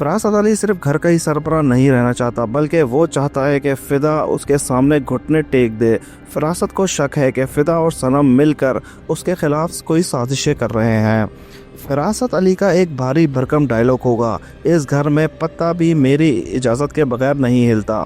फरासत अली सिर्फ घर का ही सरबराह नहीं रहना चाहता, बल्कि वो चाहता है कि फ़िदा उसके सामने घुटने टेक दे। फरासत को शक है कि फ़िदा और सनम मिलकर उसके खिलाफ कोई साजिशें कर रहे हैं। फरासत अली का एक भारी भरकम डायलॉग होगा, इस घर में पत्ता भी मेरी इजाज़त के बगैर नहीं हिलता।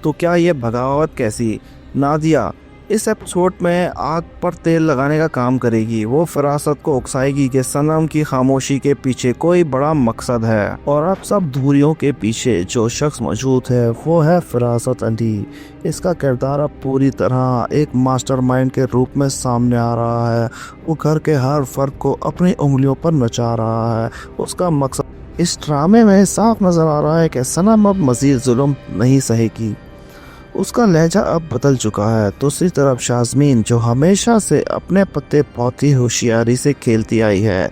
तो क्या ये बगावत कैसी? नादिया इस एपिसोड में आग पर तेल लगाने का काम करेगी। वो फरासत को उकसाएगी कि सनम की खामोशी के पीछे कोई बड़ा मकसद है, और अब सब दूरियों के पीछे जो शख्स मौजूद है वो है फरासत अली। इसका किरदार अब पूरी तरह एक मास्टरमाइंड के रूप में सामने आ रहा है। वो घर के हर फर्द को अपनी उंगलियों पर नचा रहा है। उसका मकसद इस ड्रामे में साफ नजर आ रहा है कि सनम अब मजीद जुल्म नहीं सहेगी। उसका लहजा अब बदल चुका है। दूसरी तरफ शाज़मीन, जो हमेशा से अपने पत्ते बहुत ही होशियारी से खेलती आई है,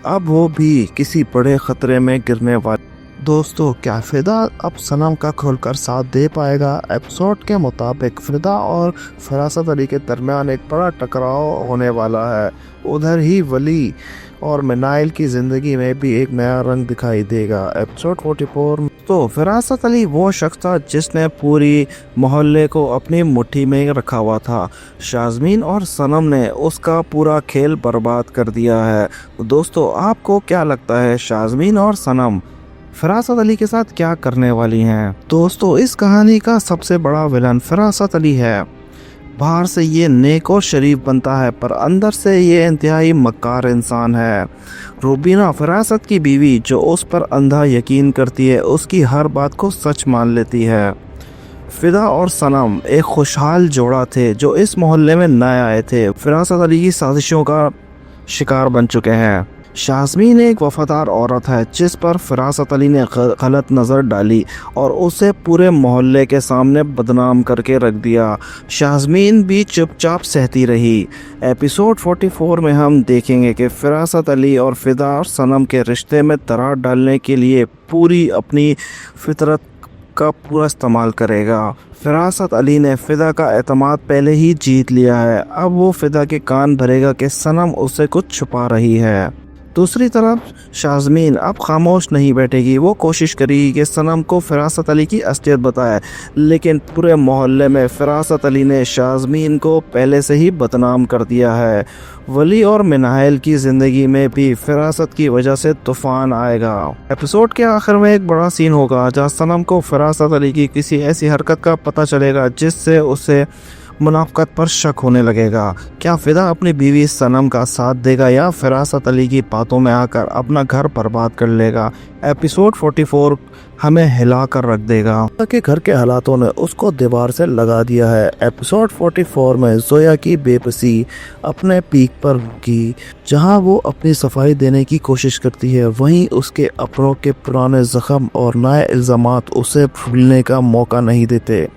अब वो भी किसी बड़े खतरे में गिरने वाली। दोस्तों, क्या फ़िदा अब सनम का खुलकर साथ दे पाएगा? एपिसोड के मुताबिक फ़िदा और फरासत अली के दरमियान एक बड़ा टकराव होने वाला है। उधर ही वली और मिनाइल की ज़िंदगी में भी एक नया रंग दिखाई देगा। एपिसोड 44 तो फरासत अली वो शख्स था जिसने पूरी मोहल्ले को अपनी मुट्ठी में रखा हुआ था। शाज़मीन और सनम ने उसका पूरा खेल बर्बाद कर दिया है। दोस्तों, आपको क्या लगता है शाज़मीन और सनम फरासत अली के साथ क्या करने वाली हैं? दोस्तों, इस कहानी का सबसे बड़ा विलन फरासत अली है। बाहर से ये नेक और शरीफ बनता है, पर अंदर से ये इंतहाई मक्कार इंसान है। रूबीना फरासत की बीवी, जो उस पर अंधा यकीन करती है, उसकी हर बात को सच मान लेती है। फ़िदा और सनम एक खुशहाल जोड़ा थे जो इस मोहल्ले में नए आए थे, फरासत अली की साजिशों का शिकार बन चुके हैं। शाज़मीन एक वफादार औरत है जिस पर फरासत अली ने गलत नज़र डाली और उसे पूरे मोहल्ले के सामने बदनाम करके रख दिया। शाज़मीन भी चुपचाप सहती रही। एपिसोड 44 में हम देखेंगे कि फरासत अली और फ़िदा और सनम के रिश्ते में दरार डालने के लिए पूरी अपनी फितरत का पूरा इस्तेमाल करेगा। फरासत अली ने फ़िदा का एतमाद पहले ही जीत लिया है। अब वो फ़िदा के कान भरेगा कि सनम उससे कुछ छुपा रही है। दूसरी तरफ शाज़मीन अब खामोश नहीं बैठेगी। वो कोशिश करेगी कि सनम को फरासत अली की असलियत बताए, लेकिन पूरे मोहल्ले में फरासत अली ने शाज़मीन को पहले से ही बदनाम कर दिया है। वली और मिनाइल की ज़िंदगी में भी फरासत की वजह से तूफ़ान आएगा। एपिसोड के आखिर में एक बड़ा सीन होगा जहाँ सनम को फरासत अली की किसी ऐसी हरकत का पता चलेगा जिससे उसे मुनाफ़क़त पर शक होने लगेगा। क्या फ़िदा अपनी बीवी सनम का साथ देगा या फरासत अली की बातों में आकर अपना घर बर्बाद कर लेगा? एपिसोड 44 हमें हिला कर रख देगा कि घर के हालातों ने उसको दीवार से लगा दिया है। एपिसोड 44 में जोया की बेबसी अपने पीक पर की, जहां वो अपनी सफाई देने की कोशिश करती है, वहीं उसके अपनों के पुराने जख्म और नए इल्ज़ामात उसे भूलने का मौका नहीं देते।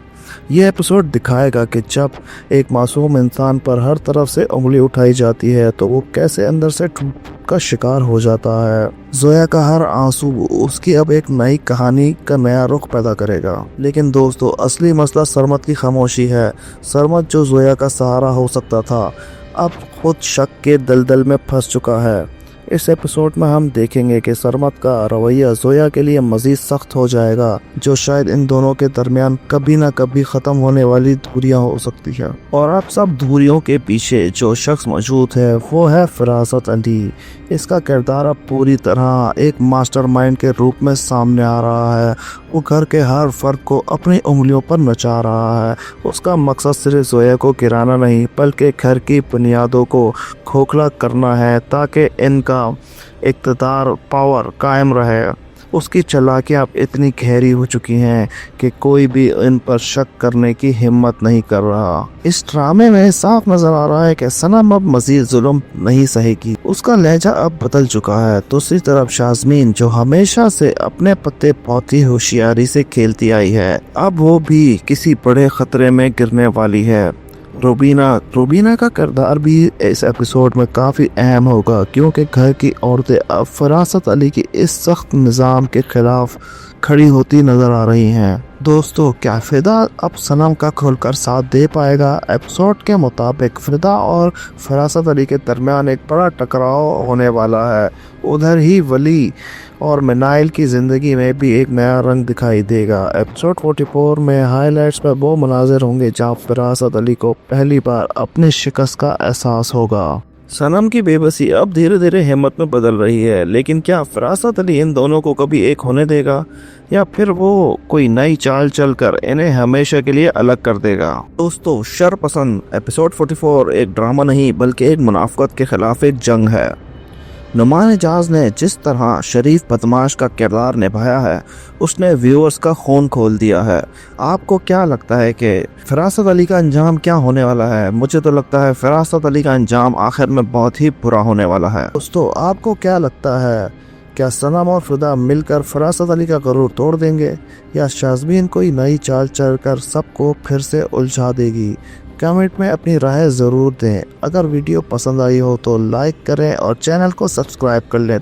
यह एपिसोड दिखाएगा कि जब एक मासूम इंसान पर हर तरफ से उंगली उठाई जाती है तो वो कैसे अंदर से टूट का शिकार हो जाता है। जोया का हर आंसू उसकी अब एक नई कहानी का नया रुख पैदा करेगा। लेकिन दोस्तों, असली मसला सरमत की खामोशी है। सरमत, जो जोया का सहारा हो सकता था, अब खुद शक के दलदल में फंस चुका है। इस एपिसोड में हम देखेंगे कि सरमत का रवैया जोया के लिए मजीद सख्त हो जाएगा, जो शायद इन दोनों के दरमियान कभी ना कभी ख़त्म होने वाली दूरियां हो सकती है। और अब सब दूरियों के पीछे जो शख्स मौजूद है वो है फरासत अली। इसका किरदार अब पूरी तरह एक मास्टरमाइंड के रूप में सामने आ रहा है। वो घर के हर फर्द को अपनी उंगलियों पर नचा रहा है। उसका मकसद सिर्फ जोया को गिराना नहीं, बल्कि घर की बुनियादों को खोखला करना है ताकि इनका इक़्तिदार पावर कायम रहे। उसकी चालाकियां अब इतनी गहरी हो चुकी हैं कि कोई भी इन पर शक करने की हिम्मत नहीं कर रहा। इस ड्रामे में साफ नजर आ रहा है कि सनम अब मजीद जुल्म नहीं सहेगी। उसका लहजा अब बदल चुका है। दूसरी तरफ शाज़मीन, जो हमेशा से अपने पत्ते बहुत ही होशियारी से खेलती आई है, अब वो भी किसी बड़े खतरे में गिरने वाली है। रूबीना का किरदार भी इस एपिसोड में काफ़ी अहम होगा, क्योंकि घर की औरतें अब फरासत अली की इस सख्त निज़ाम के खिलाफ खड़ी होती नज़र आ रही हैं। दोस्तों, क्या फ़िदा अब सनम का खुलकर साथ दे पाएगा? एपिसोड के मुताबिक फ़िदा और फरासत अली के दरमियान एक बड़ा टकराव होने वाला है। उधर ही वली اور منائل کی زندگی میں بھی ایک نیا رنگ دکھائی دے گا۔ ایپیسوڈ 44 میں ہائی لائٹس پر وہ مناظر ہوں گے جہاں فراست علی کو پہلی بار اپنی شکست کا احساس ہوگا۔ صنم کی بے بسی اب دھیرے دھیرے ہمت میں بدل رہی ہے، لیکن کیا فراست علی ان دونوں کو کبھی ایک ہونے دے گا یا پھر وہ کوئی نئی چال چل کر انہیں ہمیشہ کے لیے الگ کر دے گا؟ دوستو، شر پسند ایپیسوڈ 44 ایک ڈرامہ نہیں بلکہ ایک منافقت کے خلاف ایک جنگ ہے۔ نعمان اعجاز نے جس طرح شریف بدماش کا کردار نبھایا ہے اس نے ویورز کا خون کھول دیا ہے۔ آپ کو کیا لگتا ہے کہ فراست علی کا انجام کیا ہونے والا ہے؟ مجھے تو لگتا ہے فراست علی کا انجام آخر میں بہت ہی برا ہونے والا ہے۔ دوستو، آپ کو کیا لگتا ہے؟ کیا صنم اور فدا مل کر فراست علی کا غرور توڑ دیں گے یا شازبین کوئی نئی چال چل کر سب کو پھر سے الجھا دے گی؟ کمنٹ میں اپنی رائے ضرور دیں۔ اگر ویڈیو پسند آئی ہو تو لائک کریں اور چینل کو سبسکرائب کر لیں